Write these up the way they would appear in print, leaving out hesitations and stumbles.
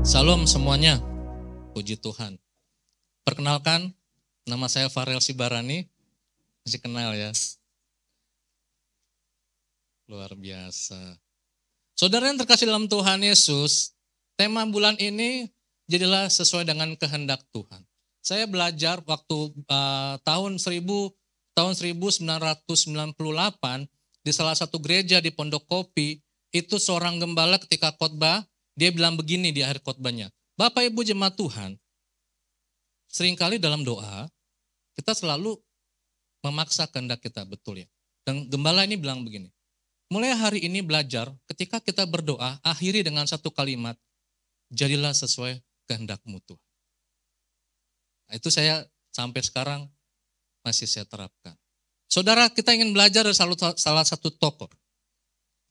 Salam semuanya, puji Tuhan. Perkenalkan, nama saya Farel Sibarani, masih kenal ya? Luar biasa. Saudara yang terkasih dalam Tuhan Yesus, tema bulan ini jadilah sesuai dengan kehendak Tuhan. Saya belajar waktu tahun 1998 di salah satu gereja di Pondok Kopi, itu seorang gembala ketika khotbah, dia bilang begini di akhir khotbahnya, Bapak Ibu jemaat Tuhan, seringkali dalam doa, kita selalu memaksa kehendak kita, betul ya. Dan gembala ini bilang begini, mulai hari ini belajar, ketika kita berdoa, akhiri dengan satu kalimat, jadilah sesuai kehendak-Mu Tuhan. Nah, itu saya sampai sekarang masih saya terapkan. Saudara, kita ingin belajar dari salah satu tokoh.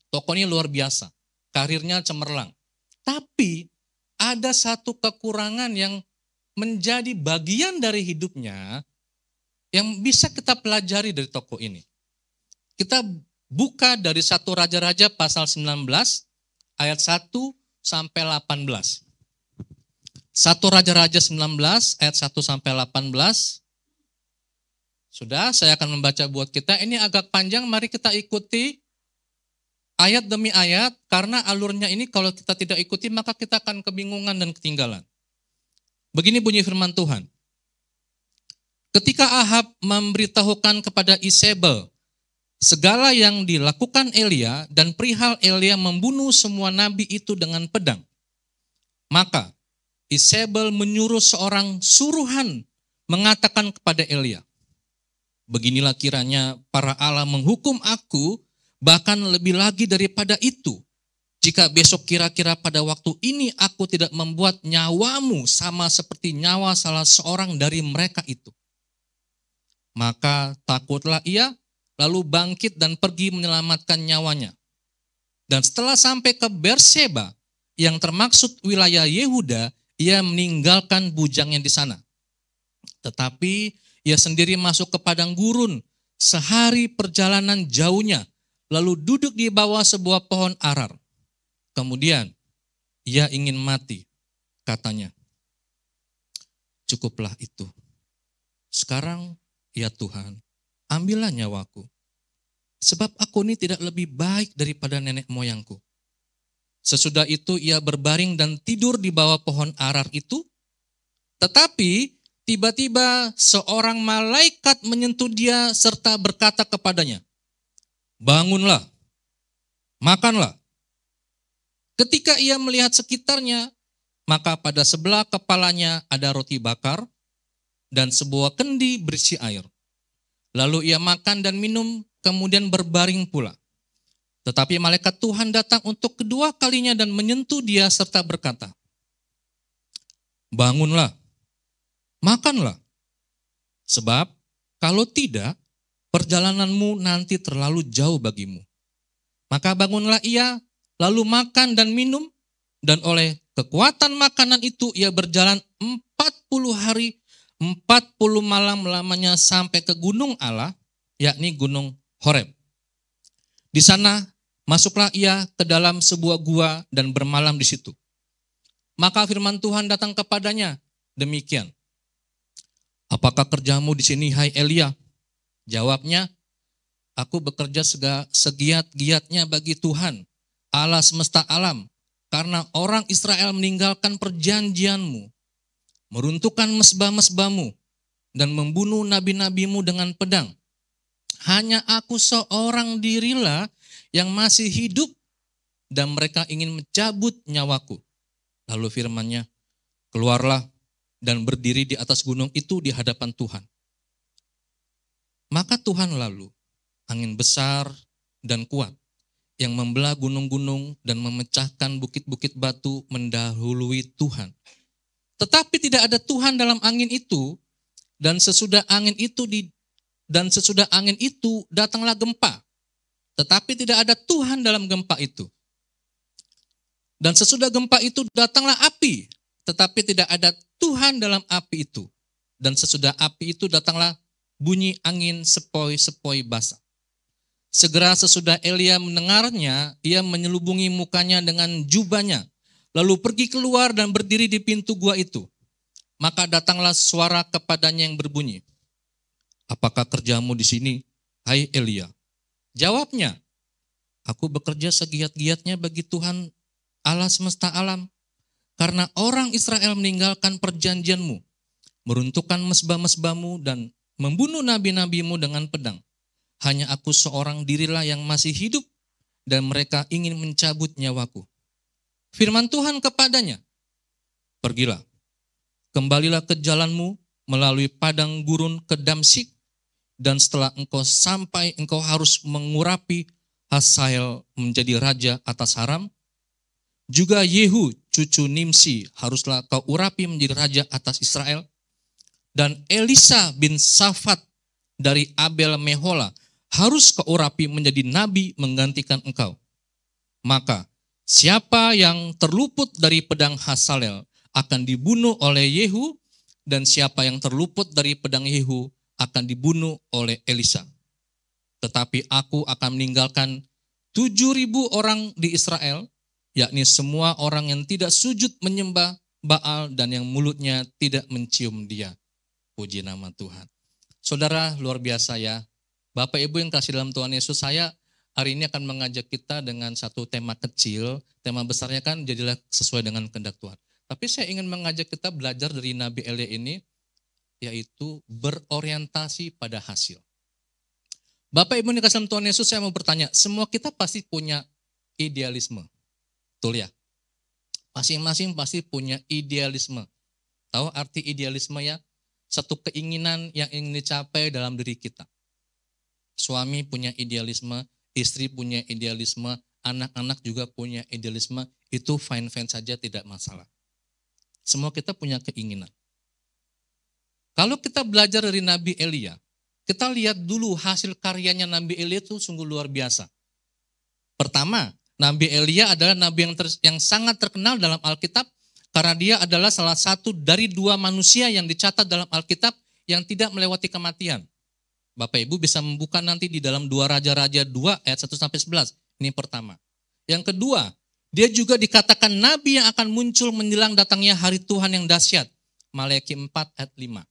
Tokoh ini luar biasa, karirnya cemerlang. Tapi ada satu kekurangan yang menjadi bagian dari hidupnya yang bisa kita pelajari dari tokoh ini. Kita buka dari 1 Raja-Raja pasal 19 ayat 1 sampai 18. 1 Raja-Raja 19 ayat 1 sampai 18. Sudah, saya akan membaca buat kita. Ini agak panjang, mari kita ikuti ayat demi ayat, karena alurnya ini kalau kita tidak ikuti maka kita akan kebingungan dan ketinggalan. Begini bunyi firman Tuhan. Ketika Ahab memberitahukan kepada Isabel segala yang dilakukan Elia dan perihal Elia membunuh semua nabi itu dengan pedang, maka Isabel menyuruh seorang suruhan mengatakan kepada Elia, beginilah kiranya para Allah menghukum aku, bahkan lebih lagi daripada itu, jika besok kira-kira pada waktu ini aku tidak membuat nyawamu sama seperti nyawa salah seorang dari mereka itu. Maka takutlah ia, lalu bangkit dan pergi menyelamatkan nyawanya. Dan setelah sampai ke Berseba, yang termaksud wilayah Yehuda, ia meninggalkan bujangnya di sana. Tetapi ia sendiri masuk ke padang gurun, sehari perjalanan jauhnya, lalu duduk di bawah sebuah pohon arar. Kemudian ia ingin mati, katanya, cukuplah itu. Sekarang ya Tuhan, ambillah nyawaku, sebab aku ini tidak lebih baik daripada nenek moyangku. Sesudah itu ia berbaring dan tidur di bawah pohon arar itu, tetapi tiba-tiba seorang malaikat menyentuh dia serta berkata kepadanya, bangunlah, makanlah. Ketika ia melihat sekitarnya, maka pada sebelah kepalanya ada roti bakar dan sebuah kendi berisi air. Lalu ia makan dan minum, kemudian berbaring pula. Tetapi malaikat Tuhan datang untuk kedua kalinya dan menyentuh dia serta berkata, bangunlah, makanlah. Sebab kalau tidak, perjalananmu nanti terlalu jauh bagimu. Maka bangunlah ia, lalu makan dan minum, dan oleh kekuatan makanan itu ia berjalan 40 hari, 40 malam lamanya sampai ke gunung Allah, yakni gunung Horeb. Di sana masuklah ia ke dalam sebuah gua dan bermalam di situ. Maka firman Tuhan datang kepadanya, demikian. Apakah kerjamu di sini, hai Elia? Jawabnya, aku bekerja segiat-giatnya bagi Tuhan, Allah semesta alam, karena orang Israel meninggalkan perjanjianmu, meruntuhkan mesbah-mesbahmu, dan membunuh nabi-nabimu dengan pedang. Hanya aku seorang dirilah yang masih hidup, dan mereka ingin mencabut nyawaku. Lalu firman-Nya, keluarlah dan berdiri di atas gunung itu di hadapan Tuhan. Maka Tuhan lalu, angin besar dan kuat, yang membelah gunung-gunung dan memecahkan bukit-bukit batu mendahului Tuhan. Tetapi tidak ada Tuhan dalam angin itu, dan sesudah angin itu datanglah gempa. Tetapi tidak ada Tuhan dalam gempa itu. Dan sesudah gempa itu datanglah api, tetapi tidak ada Tuhan dalam api itu. Dan sesudah api itu datanglah bunyi angin sepoi-sepoi basah. Segera sesudah Elia mendengarnya, ia menyelubungi mukanya dengan jubahnya, lalu pergi keluar dan berdiri di pintu gua itu. Maka datanglah suara kepadanya yang berbunyi, apakah kerjamu di sini, hai Elia? Jawabnya, aku bekerja segiat-giatnya bagi Tuhan Allah semesta alam, karena orang Israel meninggalkan perjanjianmu, meruntuhkan mesbah-mesbahmu dan membunuh nabi-nabimu dengan pedang. Hanya aku seorang dirilah yang masih hidup dan mereka ingin mencabut nyawaku. Firman Tuhan kepadanya, pergilah, kembalilah ke jalanmu melalui padang gurun ke Damsyik, dan setelah engkau sampai engkau harus mengurapi Hazael menjadi raja atas Aram. Juga Yehu cucu Nimsi haruslah kau urapi menjadi raja atas Israel. Dan Elisa bin Safat dari Abel Mehola harus kau urapi menjadi nabi menggantikan engkau. Maka siapa yang terluput dari pedang Hazael akan dibunuh oleh Yehu, dan siapa yang terluput dari pedang Yehu akan dibunuh oleh Elisa. Tetapi aku akan meninggalkan 7.000 orang di Israel, yakni semua orang yang tidak sujud menyembah Baal dan yang mulutnya tidak mencium dia. Puji nama Tuhan. Saudara, luar biasa ya. Bapak Ibu yang kasih dalam Tuhan Yesus, saya hari ini akan mengajak kita dengan satu tema kecil. Tema besarnya kan jadilah sesuai dengan kehendak Tuhan. Tapi saya ingin mengajak kita belajar dari Nabi Elia ini, yaitu berorientasi pada hasil. Bapak Ibu yang kasih dalam Tuhan Yesus, saya mau bertanya, semua kita pasti punya idealisme. Betul ya? Masing-masing pasti punya idealisme. Tahu arti idealisme ya? Satu keinginan yang ingin dicapai dalam diri kita. Suami punya idealisme, istri punya idealisme, anak-anak juga punya idealisme. Itu fine-fine saja, tidak masalah. Semua kita punya keinginan. Kalau kita belajar dari Nabi Elia, kita lihat dulu hasil karyanya Nabi Elia itu sungguh luar biasa. Pertama, Nabi Elia adalah nabi yang sangat terkenal dalam Alkitab karena dia adalah salah satu dari 2 manusia yang dicatat dalam Alkitab yang tidak melewati kematian. Bapak Ibu bisa membuka nanti di dalam 2 Raja-Raja 2 ayat 1-11. Ini pertama. Yang kedua, dia juga dikatakan nabi yang akan muncul menjelang datangnya hari Tuhan yang dahsyat. Maleakhi 4 ayat 5.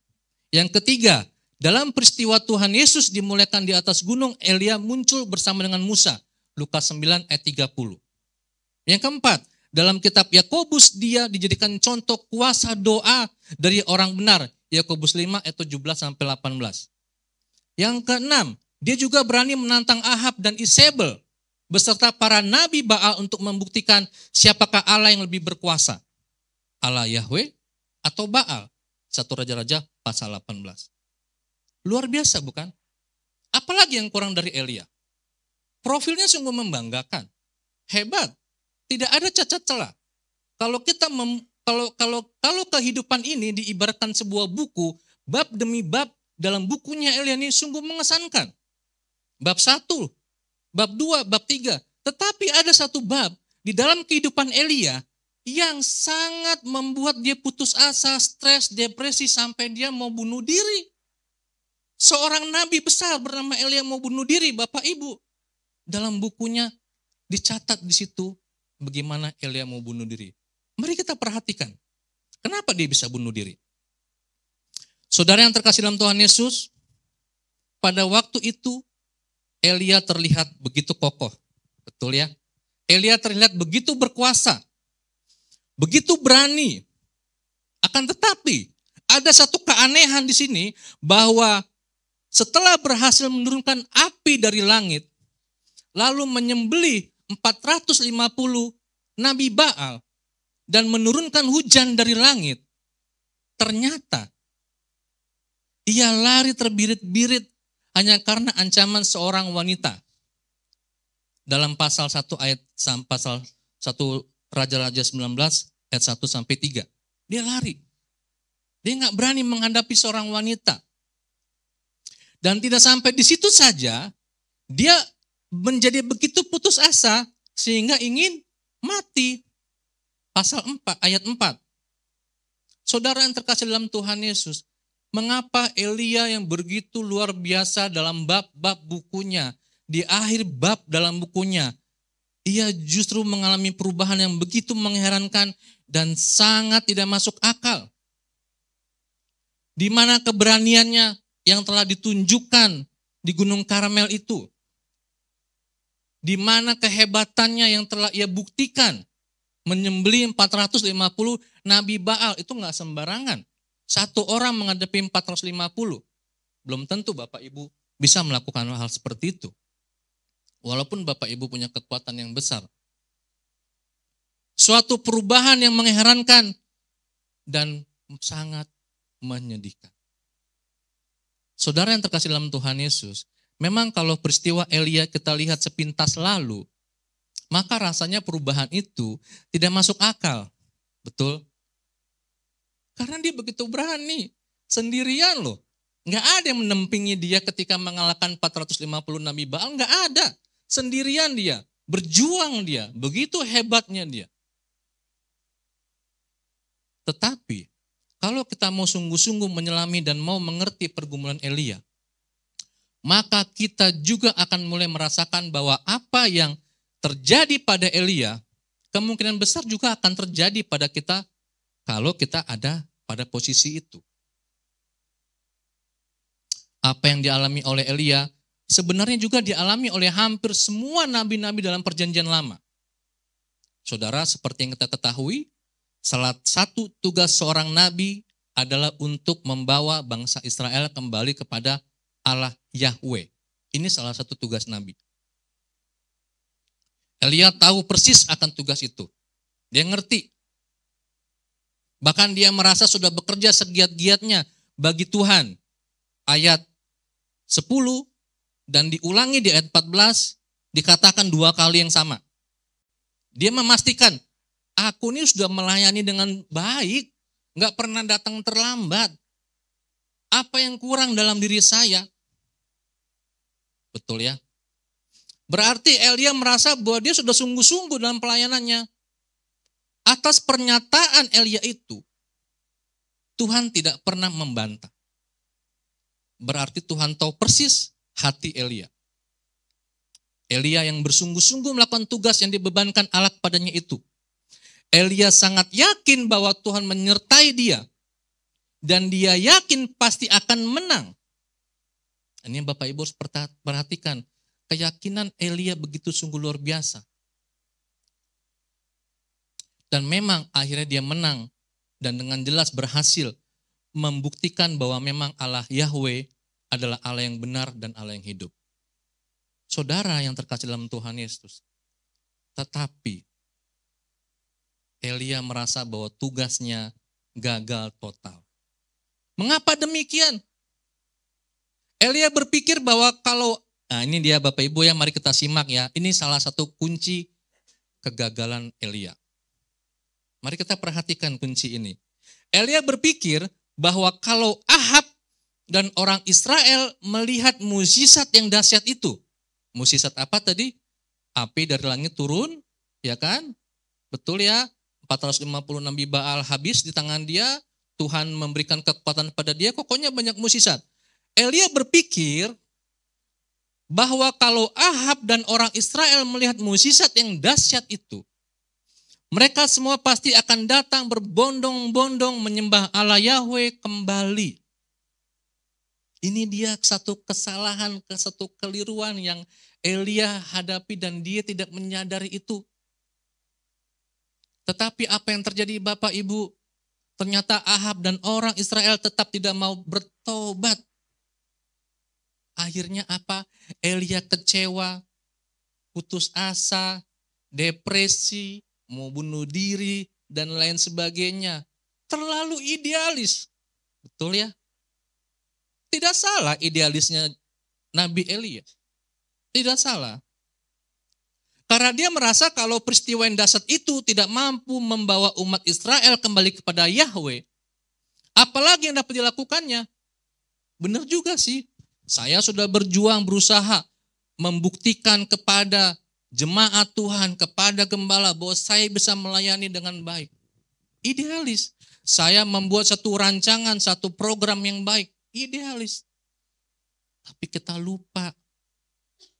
Yang ketiga, dalam peristiwa Tuhan Yesus dimuliakan di atas gunung, Elia muncul bersama dengan Musa. Lukas 9 ayat 30. Yang keempat, dalam kitab Yakobus dia dijadikan contoh kuasa doa dari orang benar. Yakobus 5 ayat 17-18. Yang keenam, dia juga berani menantang Ahab dan Isabel beserta para nabi Baal untuk membuktikan siapakah Allah yang lebih berkuasa. Allah Yahweh atau Baal. 1 Raja-Raja pasal 18. Luar biasa bukan? Apalagi yang kurang dari Elia? Profilnya sungguh membanggakan. Hebat. Tidak ada cacat celah. Kalau kita kalau kehidupan ini diibaratkan sebuah buku, bab demi bab dalam bukunya Elia ini sungguh mengesankan. Bab 1, bab 2, bab 3. Tetapi ada satu bab di dalam kehidupan Elia yang sangat membuat dia putus asa, stres, depresi sampai dia mau bunuh diri. Seorang nabi besar bernama Elia mau bunuh diri, Bapak Ibu. Dalam bukunya dicatat di situ bagaimana Elia mau bunuh diri. Mari kita perhatikan. Kenapa dia bisa bunuh diri? Saudara yang terkasih dalam Tuhan Yesus, pada waktu itu Elia terlihat begitu kokoh. Betul ya? Elia terlihat begitu berkuasa. Begitu berani. Akan tetapi ada satu keanehan di sini bahwa setelah berhasil menurunkan api dari langit, lalu menyembelih 450 nabi Baal dan menurunkan hujan dari langit, ternyata ia lari terbirit-birit hanya karena ancaman seorang wanita. Dalam pasal 1 ayat pasal 1 Raja-Raja 19 ayat 1-3. Dia lari. Dia nggak berani menghadapi seorang wanita. Dan tidak sampai di situ saja, dia menjadi begitu putus asa sehingga ingin mati. Pasal 4 ayat 4. Saudara yang terkasih dalam Tuhan Yesus, mengapa Elia yang begitu luar biasa dalam bab-bab bukunya, di akhir bab dalam bukunya, Ia justru mengalami perubahan yang begitu mengherankan dan sangat tidak masuk akal. Di mana keberaniannya yang telah ditunjukkan di Gunung Karmel itu. Di mana kehebatannya yang telah ia buktikan. Menyembelih 450 Nabi Baal, itu nggak sembarangan. Satu orang menghadapi 450. Belum tentu Bapak Ibu bisa melakukan hal seperti itu. Walaupun Bapak Ibu punya kekuatan yang besar. Suatu perubahan yang mengherankan dan sangat menyedihkan. Saudara yang terkasih dalam Tuhan Yesus, memang kalau peristiwa Elia kita lihat sepintas lalu, maka rasanya perubahan itu tidak masuk akal. Betul? Karena dia begitu berani, sendirian loh. Nggak ada yang menampingi dia ketika mengalahkan 450 Nabi Baal, nggak ada. Sendirian dia, berjuang dia, begitu hebatnya dia. Tetapi, kalau kita mau sungguh-sungguh menyelami dan mau mengerti pergumulan Elia, maka kita juga akan mulai merasakan bahwa apa yang terjadi pada Elia, kemungkinan besar juga akan terjadi pada kita kalau kita ada pada posisi itu. Apa yang dialami oleh Elia, sebenarnya juga dialami oleh hampir semua nabi-nabi dalam perjanjian lama. Saudara, seperti yang kita ketahui, salah satu tugas seorang nabi adalah untuk membawa bangsa Israel kembali kepada Allah Yahweh. Ini salah satu tugas nabi. Elia tahu persis akan tugas itu. Dia ngerti. Bahkan dia merasa sudah bekerja segiat-giatnya bagi Tuhan. Ayat 10 dan diulangi di ayat 14 dikatakan dua kali yang sama. Dia memastikan, aku ini sudah melayani dengan baik, nggak pernah datang terlambat. Apa yang kurang dalam diri saya? Betul ya? Berarti Elia merasa bahwa dia sudah sungguh-sungguh dalam pelayanannya. Atas pernyataan Elia itu, Tuhan tidak pernah membantah. Berarti Tuhan tahu persis hati Elia. Elia yang bersungguh-sungguh melakukan tugas yang dibebankan Allah kepadanya itu. Elia sangat yakin bahwa Tuhan menyertai dia. Dan dia yakin pasti akan menang. Ini Bapak Ibu harus perhatikan. Keyakinan Elia begitu sungguh luar biasa. Dan memang akhirnya dia menang. Dan dengan jelas berhasil membuktikan bahwa memang Allah Yahweh adalah Allah yang benar dan Allah yang hidup. Saudara yang terkasih dalam Tuhan Yesus. Tetapi Elia merasa bahwa tugasnya gagal total. Mengapa demikian? Elia berpikir bahwa kalau, nah ini dia Bapak Ibu ya, mari kita simak ya. Ini salah satu kunci kegagalan Elia. Mari kita perhatikan kunci ini. Elia berpikir bahwa kalau Ahab dan orang Israel melihat mukjizat yang dahsyat itu. Mukjizat apa tadi? Api dari langit turun, ya kan? Betul ya, 450 Nabi Baal habis di tangan dia, Tuhan memberikan kekuatan pada dia, pokoknya banyak mukjizat. Elia berpikir bahwa kalau Ahab dan orang Israel melihat mukjizat yang dahsyat itu, mereka semua pasti akan datang berbondong-bondong menyembah Allah Yahweh kembali. Ini dia satu kesalahan, satu keliruan yang Elia hadapi dan dia tidak menyadari itu. Tetapi apa yang terjadi Bapak Ibu? Ternyata Ahab dan orang Israel tetap tidak mau bertobat. Akhirnya apa? Elia kecewa, putus asa, depresi, mau bunuh diri, dan lain sebagainya. Terlalu idealis. Betul ya? Tidak salah idealisnya Nabi Elia. Tidak salah. Karena dia merasa kalau peristiwa yang dahsyat itu tidak mampu membawa umat Israel kembali kepada Yahweh, apalagi yang dapat dilakukannya? Benar juga sih. Saya sudah berjuang berusaha membuktikan kepada jemaat Tuhan, kepada gembala bahwa saya bisa melayani dengan baik. Idealis. Saya membuat satu rancangan, satu program yang baik. Idealis. Tapi kita lupa.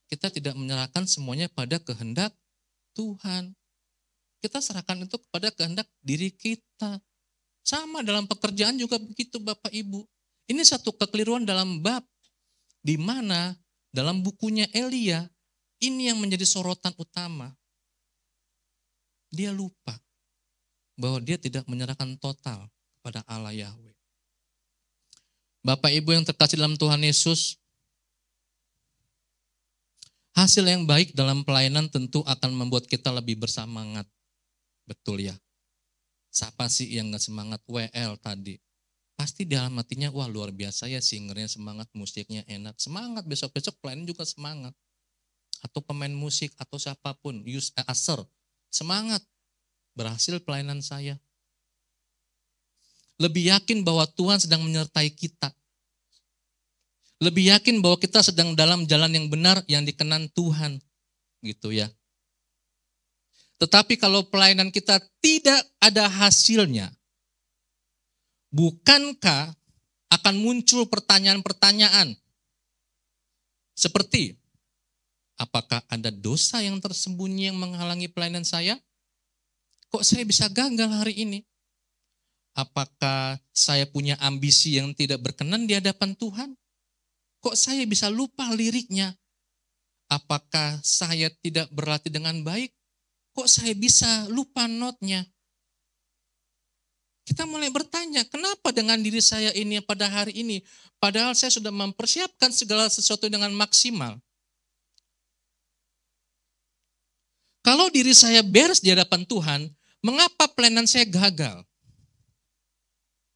Kita tidak menyerahkan semuanya pada kehendak Tuhan. Kita serahkan itu kepada kehendak diri kita. Sama dalam pekerjaan juga begitu Bapak Ibu. Ini satu kekeliruan dalam bab di mana dalam bukunya Elia ini yang menjadi sorotan utama. Dia lupa bahwa dia tidak menyerahkan total kepada Allah Yahweh. Bapak Ibu yang terkasih dalam Tuhan Yesus, hasil yang baik dalam pelayanan tentu akan membuat kita lebih bersemangat. Betul ya? Siapa sih yang gak semangat? WL tadi. Pasti dalam hatinya, wah luar biasa ya singernya semangat, musiknya enak. Semangat, besok-besok pelayanan juga semangat. Atau pemain musik, atau siapapun, Aser, semangat. Berhasil pelayanan saya. Lebih yakin bahwa Tuhan sedang menyertai kita. Lebih yakin bahwa kita sedang dalam jalan yang benar yang dikenan Tuhan. Gitu ya. Tetapi kalau pelayanan kita tidak ada hasilnya, bukankah akan muncul pertanyaan-pertanyaan seperti, apakah ada dosa yang tersembunyi yang menghalangi pelayanan saya? Kok saya bisa gagal hari ini? Apakah saya punya ambisi yang tidak berkenan di hadapan Tuhan? Kok saya bisa lupa liriknya? Apakah saya tidak berlatih dengan baik? Kok saya bisa lupa notnya? Kita mulai bertanya, kenapa dengan diri saya ini pada hari ini? Padahal saya sudah mempersiapkan segala sesuatu dengan maksimal. Kalau diri saya beres di hadapan Tuhan, mengapa pelayanan saya gagal?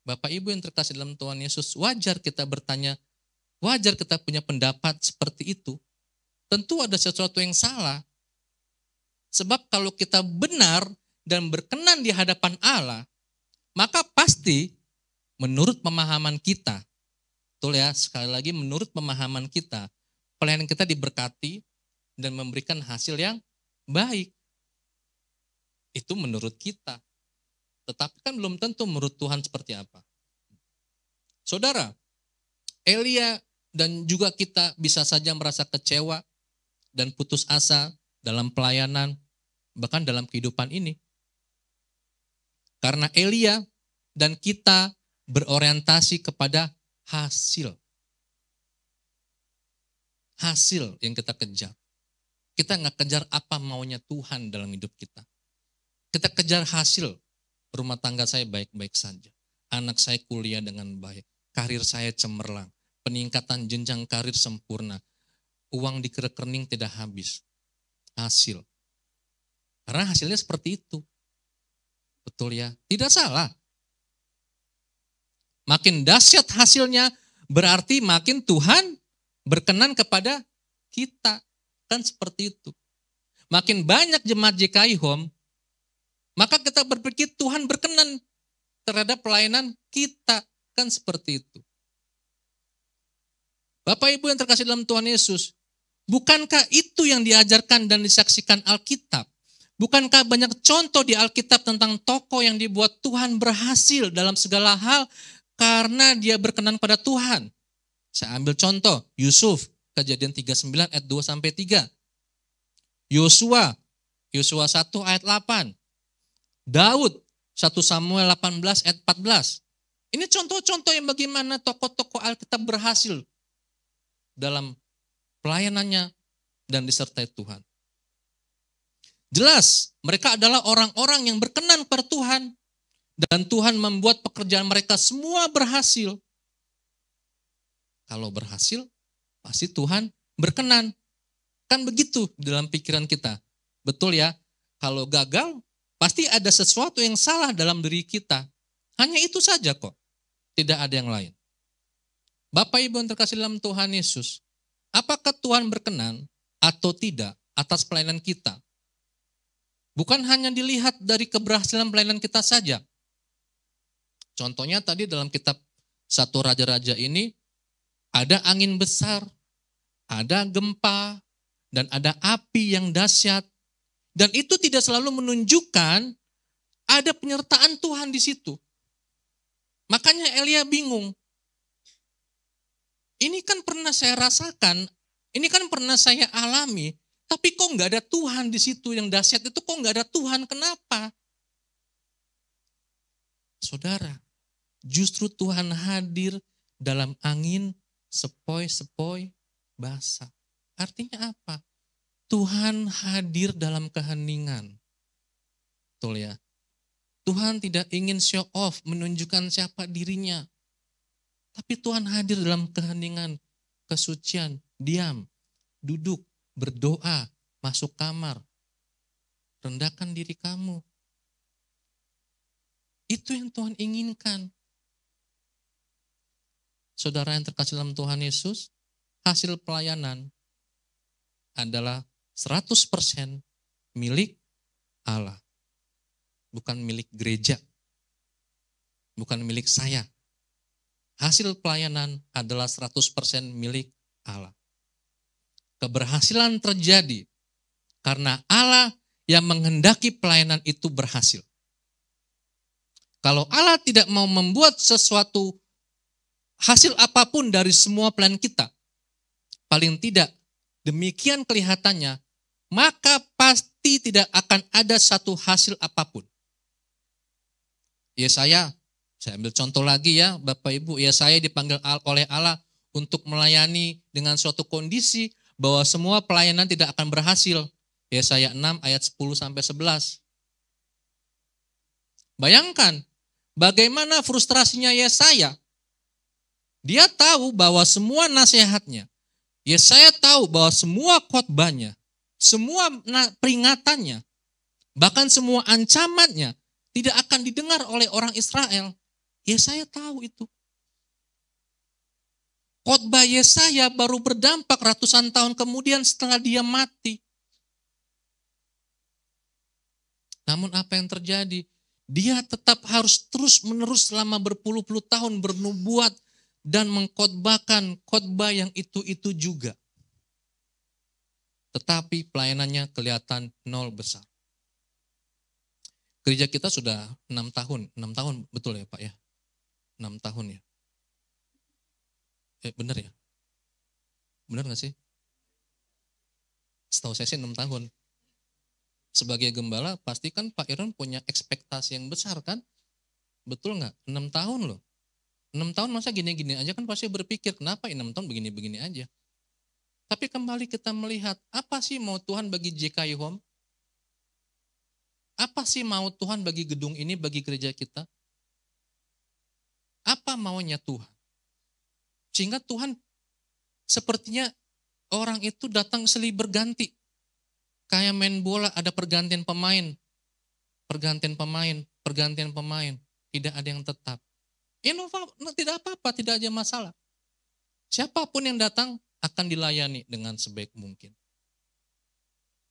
Bapak Ibu yang terkasih dalam Tuhan Yesus, wajar kita bertanya, wajar kita punya pendapat seperti itu. Tentu ada sesuatu yang salah. Sebab kalau kita benar dan berkenan di hadapan Allah, maka pasti menurut pemahaman kita, betul ya, sekali lagi menurut pemahaman kita, pelayanan kita diberkati dan memberikan hasil yang baik. Itu menurut kita. Tetapi kan belum tentu menurut Tuhan seperti apa. Saudara, Elia dan juga kita bisa saja merasa kecewa dan putus asa dalam pelayanan, bahkan dalam kehidupan ini. Karena Elia dan kita berorientasi kepada hasil. Hasil yang kita kejar. Kita nggak kejar apa maunya Tuhan dalam hidup kita. Kita kejar hasil. Rumah tangga saya baik-baik saja. Anak saya kuliah dengan baik. Karir saya cemerlang. Peningkatan jenjang karir sempurna. Uang di rekening tidak habis. Hasil. Karena hasilnya seperti itu. Betul ya? Tidak salah. Makin dahsyat hasilnya, berarti makin Tuhan berkenan kepada kita. Kan seperti itu. Makin banyak jemaat JKI Home, maka kita berpikir Tuhan berkenan terhadap pelayanan kita. Kan seperti itu. Bapak Ibu yang terkasih dalam Tuhan Yesus, bukankah itu yang diajarkan dan disaksikan Alkitab? Bukankah banyak contoh di Alkitab tentang tokoh yang dibuat Tuhan berhasil dalam segala hal karena dia berkenan pada Tuhan? Saya ambil contoh, Yusuf, Kejadian 39 ayat 2-3. Yosua 1 ayat 8. Daud, 1 Samuel 18 ayat 14. Ini contoh-contoh yang bagaimana tokoh-tokoh Alkitab berhasil dalam pelayanannya dan disertai Tuhan. Jelas, mereka adalah orang-orang yang berkenan kepada Tuhan. Dan Tuhan membuat pekerjaan mereka semua berhasil. Kalau berhasil, pasti Tuhan berkenan. Kan begitu dalam pikiran kita. Betul ya? Kalau gagal, pasti ada sesuatu yang salah dalam diri kita. Hanya itu saja kok. Tidak ada yang lain. Bapak Ibu yang terkasih dalam Tuhan Yesus, apakah Tuhan berkenan atau tidak atas pelayanan kita? Bukan hanya dilihat dari keberhasilan pelayanan kita saja. Contohnya tadi dalam kitab 1 Raja-Raja ini, ada angin besar, ada gempa, dan ada api yang dahsyat. Dan itu tidak selalu menunjukkan ada penyertaan Tuhan di situ. Makanya Elia bingung. Ini kan pernah saya rasakan, ini kan pernah saya alami, Tapi kok nggak ada Tuhan di situ, yang dahsyat itu kok nggak ada Tuhan, kenapa? Saudara, justru Tuhan hadir dalam angin sepoi-sepoi basah. Artinya apa? Tuhan hadir dalam keheningan. Betul ya? Tuhan tidak ingin show off, menunjukkan siapa dirinya. Tapi Tuhan hadir dalam keheningan, kesucian, diam, duduk, berdoa, masuk kamar. Rendahkan diri kamu. Itu yang Tuhan inginkan. Saudara yang terkasih dalam Tuhan Yesus, hasil pelayanan adalah 100% milik Allah. Bukan milik gereja. Bukan milik saya. Hasil pelayanan adalah 100% milik Allah. Keberhasilan terjadi karena Allah yang menghendaki pelayanan itu berhasil. Kalau Allah tidak mau membuat sesuatu hasil apapun dari semua pelayanan kita, paling tidak demikian kelihatannya, maka pasti tidak akan ada satu hasil apapun. Yesaya, saya ambil contoh lagi ya Bapak Ibu, Yesaya dipanggil oleh Allah untuk melayani dengan suatu kondisi bahwa semua pelayanan tidak akan berhasil. Yesaya 6 ayat 10-11. Bayangkan bagaimana frustrasinya Yesaya. Dia tahu bahwa semua nasihatnya, Yesaya tahu bahwa semua khotbahnya, semua peringatannya, bahkan semua ancamannya tidak akan didengar oleh orang Israel. Yesaya tahu itu. Khotbah Yesaya baru berdampak ratusan tahun kemudian setelah dia mati. Namun apa yang terjadi? Dia tetap harus terus-menerus selama berpuluh-puluh tahun bernubuat dan mengkhotbahkan khotbah yang itu-itu juga. Tetapi pelayanannya kelihatan nol besar. Gereja kita sudah 6 tahun. 6 tahun, betul ya Pak ya? 6 tahun ya. Benar ya? Benar gak sih? Setahu saya sih 6 tahun. Sebagai gembala, pasti kan Pak Iron punya ekspektasi yang besar kan? Betul gak? 6 tahun loh. 6 tahun masa gini-gini aja, kan pasti berpikir, kenapa 6 tahun begini-begini aja. Tapi kembali kita melihat, apa sih mau Tuhan bagi JKI Home? Apa sih mau Tuhan bagi gedung ini, bagi gereja kita? Apa maunya Tuhan? Sehingga Tuhan sepertinya orang itu datang silih berganti. Kayak main bola, ada pergantian pemain. Pergantian pemain, pergantian pemain. Tidak ada yang tetap. Tidak apa-apa, tidak ada masalah. Siapapun yang datang akan dilayani dengan sebaik mungkin.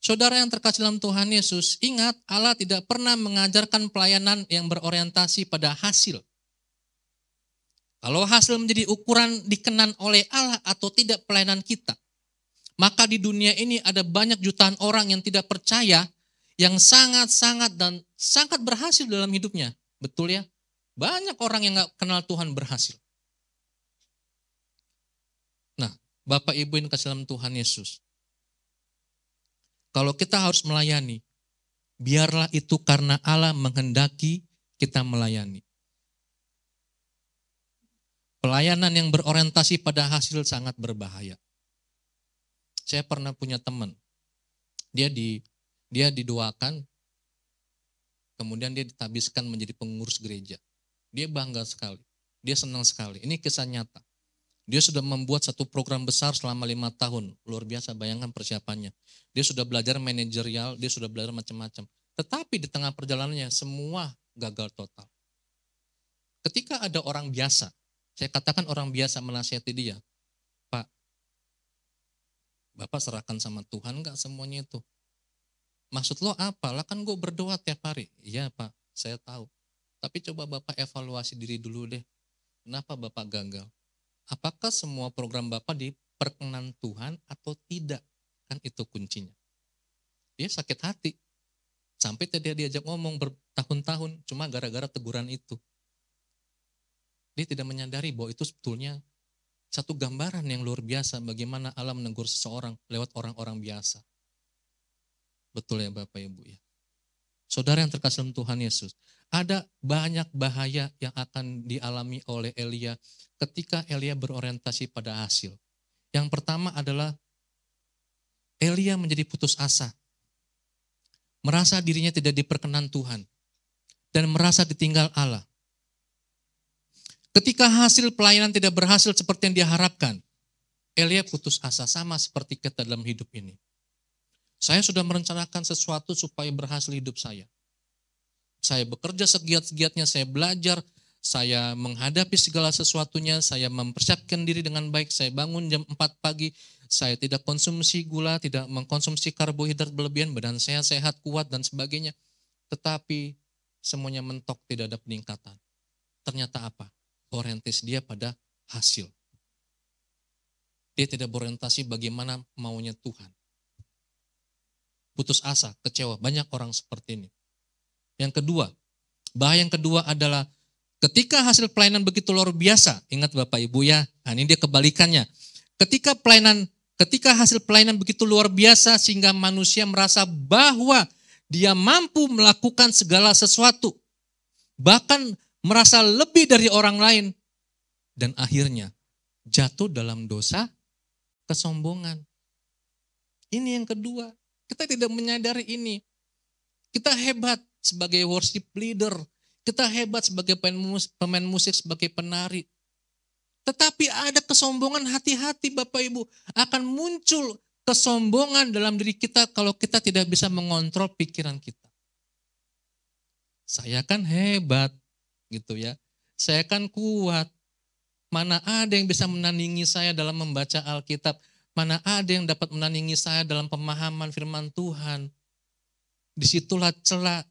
Saudara yang terkasih dalam Tuhan Yesus, ingat Allah tidak pernah mengajarkan pelayanan yang berorientasi pada hasil. Kalau hasil menjadi ukuran dikenan oleh Allah atau tidak pelayanan kita, maka di dunia ini ada banyak jutaan orang yang tidak percaya, yang sangat-sangat dan sangat berhasil dalam hidupnya. Betul ya? Banyak orang yang gak kenal Tuhan berhasil. Nah, Bapak Ibu yang kasih dalam Tuhan Yesus, kalau kita harus melayani, biarlah itu karena Allah menghendaki kita melayani. Pelayanan yang berorientasi pada hasil sangat berbahaya. Saya pernah punya teman, dia didoakan, kemudian dia ditabiskan menjadi pengurus gereja. Dia bangga sekali, dia senang sekali. Ini kisah nyata. Dia sudah membuat satu program besar selama 5 tahun. Luar biasa, bayangkan persiapannya. Dia sudah belajar manajerial, dia sudah belajar macam-macam. Tetapi di tengah perjalanannya semua gagal total. Ketika ada orang biasa, saya katakan orang biasa menasihati dia, Pak, Bapak serahkan sama Tuhan gak semuanya itu? Maksud lo apa? Lah kan gue berdoa tiap hari. Iya Pak, saya tahu. Tapi coba Bapak evaluasi diri dulu deh. Kenapa Bapak gagal? Apakah semua program Bapak diperkenan Tuhan atau tidak? Kan itu kuncinya. Dia sakit hati. Sampai tadi dia diajak ngomong bertahun-tahun cuma gara-gara teguran itu. Dia tidak menyadari bahwa itu sebetulnya satu gambaran yang luar biasa bagaimana Allah menegur seseorang lewat orang-orang biasa. Betul ya Bapak Ibu ya. Saudara yang terkasih dalam Tuhan Yesus, ada banyak bahaya yang akan dialami oleh Elia ketika Elia berorientasi pada hasil. Yang pertama adalah Elia menjadi putus asa, merasa dirinya tidak diperkenan Tuhan, dan merasa ditinggal Allah. Ketika hasil pelayanan tidak berhasil seperti yang dia harapkan, Elia putus asa, sama seperti kita dalam hidup ini. Saya sudah merencanakan sesuatu supaya berhasil hidup saya. Saya bekerja segiat-giatnya, saya belajar, saya menghadapi segala sesuatunya, saya mempersiapkan diri dengan baik, saya bangun jam 4 pagi, saya tidak konsumsi gula, tidak mengkonsumsi karbohidrat berlebihan, badan saya sehat, kuat, dan sebagainya. Tetapi semuanya mentok, tidak ada peningkatan. Ternyata apa? Orientasi dia pada hasil. Dia tidak berorientasi bagaimana maunya Tuhan. Putus asa, kecewa. Banyak orang seperti ini. Yang kedua, bahaya yang kedua adalah ketika hasil pelayanan begitu luar biasa. Ingat Bapak Ibu ya, nah ini dia kebalikannya. Ketika hasil pelayanan begitu luar biasa sehingga manusia merasa bahwa dia mampu melakukan segala sesuatu. Bahkan merasa lebih dari orang lain. Dan akhirnya jatuh dalam dosa kesombongan. Ini yang kedua. Kita tidak menyadari ini. Kita hebat sebagai worship leader. Kita hebat sebagai pemain musik, sebagai penari. Tetapi ada kesombongan, hati-hati Bapak Ibu. Akan muncul kesombongan dalam diri kita kalau kita tidak bisa mengontrol pikiran kita. Saya kan hebat gitu ya. Saya kan kuat. Mana ada yang bisa menandingi saya dalam membaca Alkitab. Mana ada yang dapat menandingi saya dalam pemahaman firman Tuhan. Disitulah celah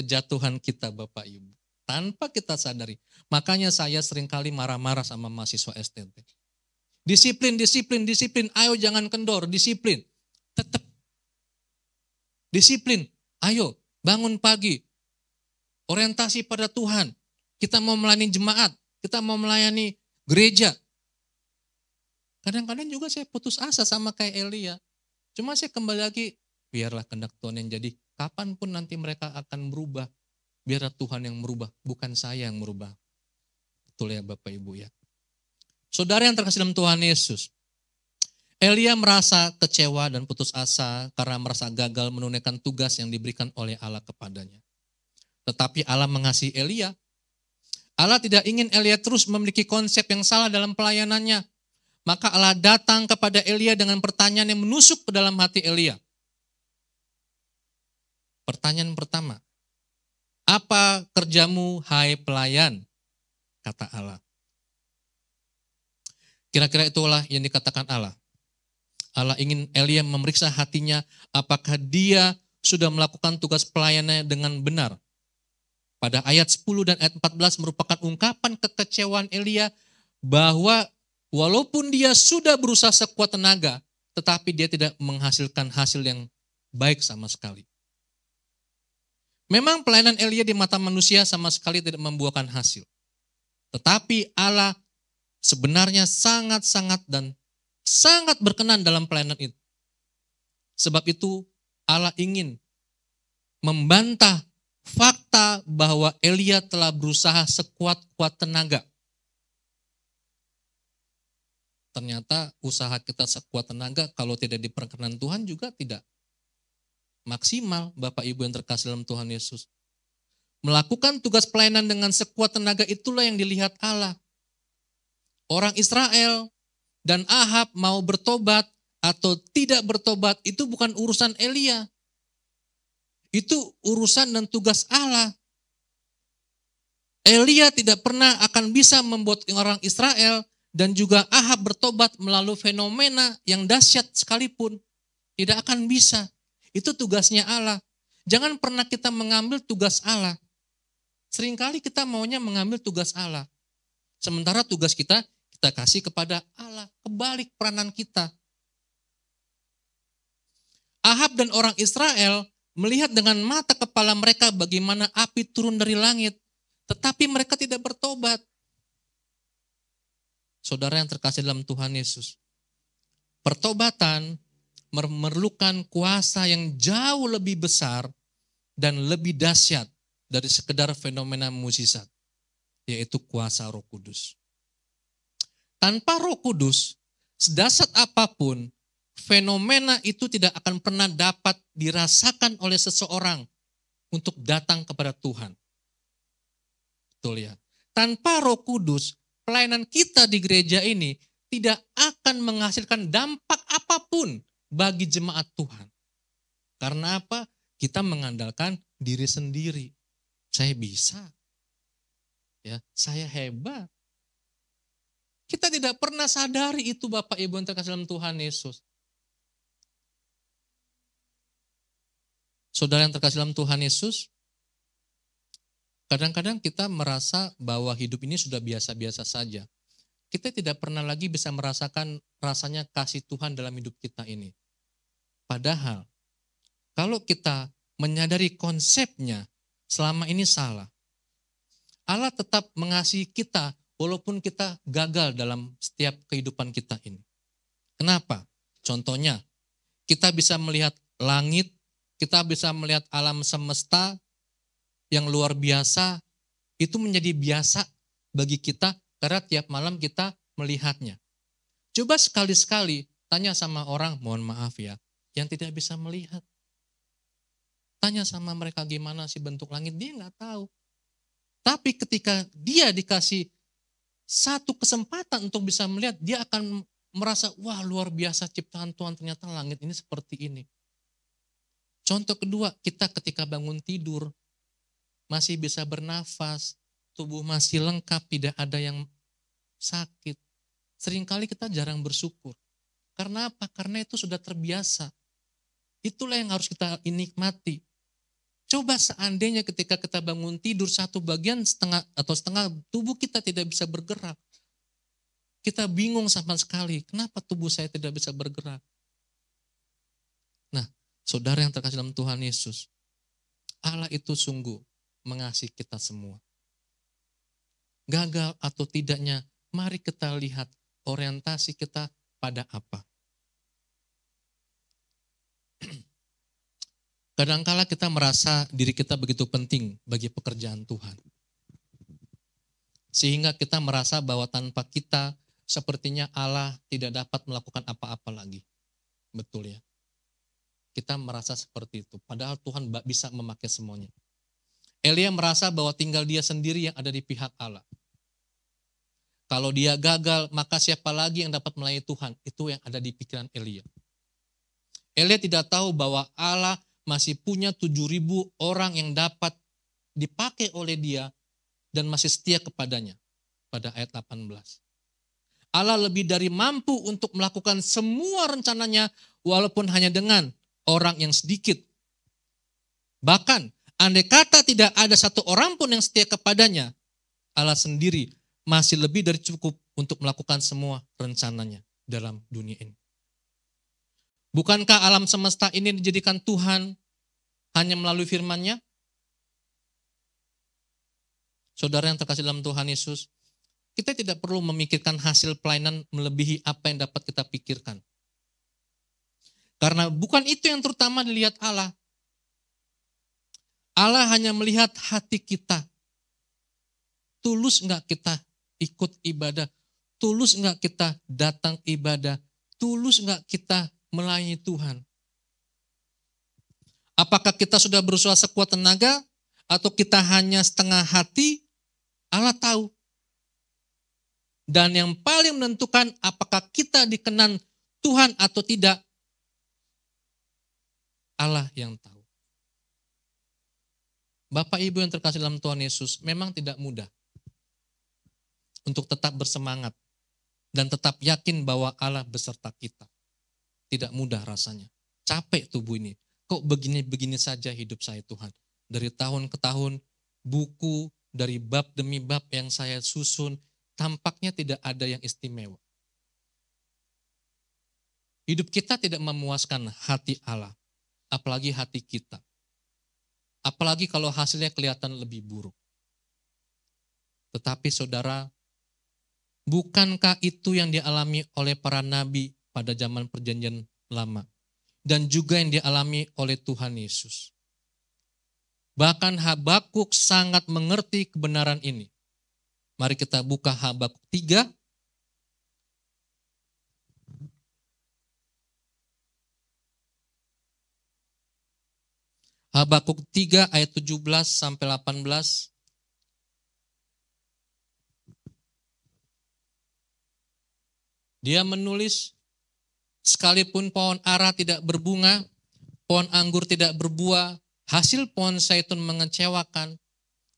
kejatuhan kita Bapak Ibu. Tanpa kita sadari. Makanya saya seringkali marah-marah sama mahasiswa STT. Disiplin. Ayo jangan kendor, disiplin. Tetap. Disiplin. Ayo bangun pagi. Orientasi pada Tuhan. Kita mau melayani jemaat. Kita mau melayani gereja. Kadang-kadang juga saya putus asa sama kayak Elia. Cuma saya kembali lagi, biarlah kehendak Tuhan yang jadi. Kapanpun nanti mereka akan berubah. Biarlah Tuhan yang merubah, bukan saya yang merubah. Betul ya Bapak Ibu ya. Saudara yang terkasih dalam Tuhan Yesus. Elia merasa kecewa dan putus asa karena merasa gagal menunaikan tugas yang diberikan oleh Allah kepadanya. Tetapi Allah mengasihi Elia. Allah tidak ingin Elia terus memiliki konsep yang salah dalam pelayanannya. Maka Allah datang kepada Elia dengan pertanyaan yang menusuk ke dalam hati Elia. Pertanyaan pertama, apa kerjamu hai pelayan? Kata Allah. Kira-kira itulah yang dikatakan Allah. Allah ingin Elia memeriksa hatinya apakah dia sudah melakukan tugas pelayanannya dengan benar. Pada ayat 10 dan ayat 14 merupakan ungkapan kekecewaan Elia bahwa walaupun dia sudah berusaha sekuat tenaga, tetapi dia tidak menghasilkan hasil yang baik sama sekali. Memang pelayanan Elia di mata manusia sama sekali tidak membuahkan hasil. Tetapi Allah sebenarnya sangat-sangat dan sangat berkenan dalam pelayanan itu. Sebab itu Allah ingin membantah fakta bahwa Elia telah berusaha sekuat-kuat tenaga. Ternyata usaha kita sekuat tenaga kalau tidak diperkenan Tuhan juga tidak maksimal, Bapak Ibu yang terkasih dalam Tuhan Yesus. Melakukan tugas pelayanan dengan sekuat tenaga itulah yang dilihat Allah. Orang Israel dan Ahab mau bertobat atau tidak bertobat itu bukan urusan Elia. Itu urusan dan tugas Allah. Elia tidak pernah akan bisa membuat orang Israel dan juga Ahab bertobat melalui fenomena yang dahsyat sekalipun. Tidak akan bisa. Itu tugasnya Allah. Jangan pernah kita mengambil tugas Allah. Seringkali kita maunya mengambil tugas Allah. Sementara tugas kita kasih kepada Allah. Kebalik peranan kita. Ahab dan orang Israel melihat dengan mata kepala mereka bagaimana api turun dari langit. Tetapi mereka tidak bertobat. Saudara yang terkasih dalam Tuhan Yesus. Pertobatan memerlukan kuasa yang jauh lebih besar dan lebih dahsyat dari sekedar fenomena mukjizat, yaitu kuasa Roh Kudus. Tanpa Roh Kudus, sedahsyat apapun, fenomena itu tidak akan pernah dapat dirasakan oleh seseorang untuk datang kepada Tuhan. Betul ya. Tanpa Roh Kudus, pelayanan kita di gereja ini tidak akan menghasilkan dampak apapun bagi jemaat Tuhan. Karena apa? Kita mengandalkan diri sendiri. Saya bisa. Ya, saya hebat. Kita tidak pernah sadari itu Bapak Ibu yang terkasih dalam Tuhan Yesus. Saudara yang terkasih dalam Tuhan Yesus, kadang-kadang kita merasa bahwa hidup ini sudah biasa-biasa saja. Kita tidak pernah lagi bisa merasakan rasanya kasih Tuhan dalam hidup kita ini. Padahal, kalau kita menyadari konsepnya, selama ini salah. Allah tetap mengasihi kita walaupun kita gagal dalam setiap kehidupan kita ini. Kenapa? Contohnya, kita bisa melihat langit, kita bisa melihat alam semesta yang luar biasa, itu menjadi biasa bagi kita karena tiap malam kita melihatnya. Coba sekali-sekali tanya sama orang, mohon maaf ya, yang tidak bisa melihat. Tanya sama mereka gimana sih bentuk langit, dia nggak tahu. Tapi ketika dia dikasih satu kesempatan untuk bisa melihat, dia akan merasa, wah luar biasa ciptaan Tuhan, ternyata langit ini seperti ini. Contoh kedua, kita ketika bangun tidur, masih bisa bernafas, tubuh masih lengkap, tidak ada yang sakit. Seringkali kita jarang bersyukur. Karena apa? Karena itu sudah terbiasa. Itulah yang harus kita nikmati. Coba seandainya ketika kita bangun tidur satu bagian setengah tubuh kita tidak bisa bergerak. Kita bingung sama sekali, kenapa tubuh saya tidak bisa bergerak? Nah, saudara yang terkasih dalam Tuhan Yesus, Allah itu sungguh mengasihi kita semua. Gagal atau tidaknya, mari kita lihat orientasi kita pada apa. Kadangkala kita merasa diri kita begitu penting bagi pekerjaan Tuhan. Sehingga kita merasa bahwa tanpa kita sepertinya Allah tidak dapat melakukan apa-apa lagi. Betul ya. Kita merasa seperti itu. Padahal Tuhan bisa memakai semuanya. Elia merasa bahwa tinggal dia sendiri yang ada di pihak Allah. Kalau dia gagal, maka siapa lagi yang dapat melayani Tuhan? Itu yang ada di pikiran Elia. Elia tidak tahu bahwa Allah masih punya 7.000 orang yang dapat dipakai oleh dia dan masih setia kepadanya. Pada ayat 18. Allah lebih dari mampu untuk melakukan semua rencananya walaupun hanya dengan orang yang sedikit. Bahkan andai kata tidak ada satu orang pun yang setia kepadanya, Allah sendiri masih lebih dari cukup untuk melakukan semua rencananya dalam dunia ini. Bukankah alam semesta ini dijadikan Tuhan hanya melalui firman-Nya? Saudara yang terkasih dalam Tuhan Yesus, kita tidak perlu memikirkan hasil pelayanan melebihi apa yang dapat kita pikirkan. Karena bukan itu yang terutama dilihat Allah. Allah hanya melihat hati kita. Tulus enggak kita ikut ibadah? Tulus enggak kita datang ibadah? Tulus enggak kita melayani Tuhan? Apakah kita sudah berusaha sekuat tenaga atau kita hanya setengah hati? Allah tahu. Dan yang paling menentukan apakah kita dikenan Tuhan atau tidak, Allah yang tahu. Bapak Ibu yang terkasih dalam Tuhan Yesus, memang tidak mudah untuk tetap bersemangat dan tetap yakin bahwa Allah beserta kita. Tidak mudah rasanya. Capek tubuh ini. Kok begini-begini saja hidup saya Tuhan. Dari tahun ke tahun, buku dari bab demi bab yang saya susun, tampaknya tidak ada yang istimewa. Hidup kita tidak memuaskan hati Allah, apalagi hati kita. Apalagi kalau hasilnya kelihatan lebih buruk. Tetapi saudara, bukankah itu yang dialami oleh para nabi pada zaman perjanjian lama? dan juga yang dialami oleh Tuhan Yesus. Bahkan Habakuk sangat mengerti kebenaran ini. Mari kita buka Habakuk 3. Habakuk 3 ayat 17 sampai 18. Dia menulis, sekalipun pohon ara tidak berbunga, pohon anggur tidak berbuah, hasil pohon zaitun mengecewakan,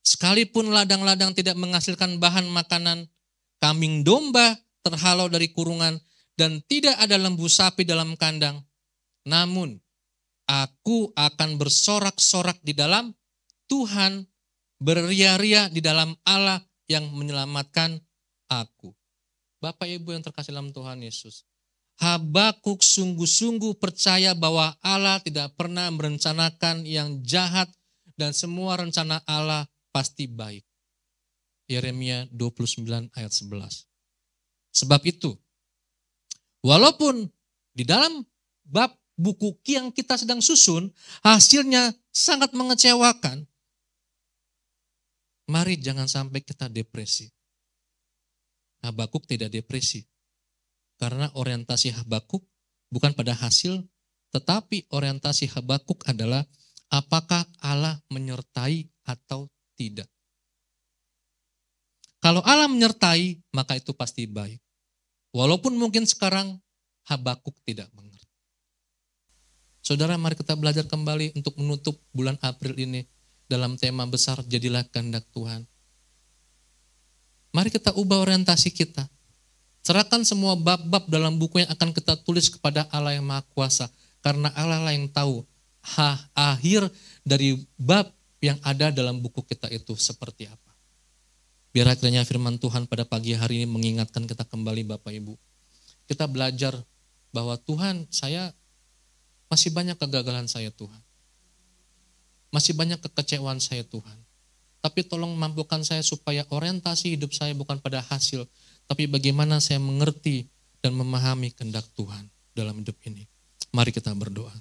sekalipun ladang-ladang tidak menghasilkan bahan makanan, kambing domba terhalau dari kurungan, dan tidak ada lembu sapi dalam kandang. Namun, aku akan bersorak-sorak di dalam Tuhan, beria-ria di dalam Allah yang menyelamatkan aku. Bapak Ibu yang terkasih dalam Tuhan Yesus, Habakuk sungguh-sungguh percaya bahwa Allah tidak pernah merencanakan yang jahat dan semua rencana Allah pasti baik. Yeremia 29 ayat 11. Sebab itu, walaupun di dalam bab buku yang kita sedang susun, hasilnya sangat mengecewakan, mari jangan sampai kita depresi. Habakuk tidak depresi. Karena orientasi Habakuk bukan pada hasil, tetapi orientasi Habakuk adalah apakah Allah menyertai atau tidak. Kalau Allah menyertai, maka itu pasti baik. Walaupun mungkin sekarang Habakuk tidak mengerti. Saudara, mari kita belajar kembali untuk menutup bulan April ini dalam tema besar, jadilah kehendak Tuhan. Mari kita ubah orientasi kita. Serahkan semua bab-bab dalam buku yang akan kita tulis kepada Allah yang Maha Kuasa. Karena Allah lah yang tahu akhir dari bab yang ada dalam buku kita itu seperti apa. Biar akhirnya firman Tuhan pada pagi hari ini mengingatkan kita kembali Bapak Ibu. Kita belajar bahwa Tuhan, saya masih banyak kegagalan saya Tuhan. Masih banyak kekecewaan saya Tuhan. Tapi tolong mampukan saya supaya orientasi hidup saya bukan pada hasil, tapi bagaimana saya mengerti dan memahami kehendak Tuhan dalam hidup ini. Mari kita berdoa.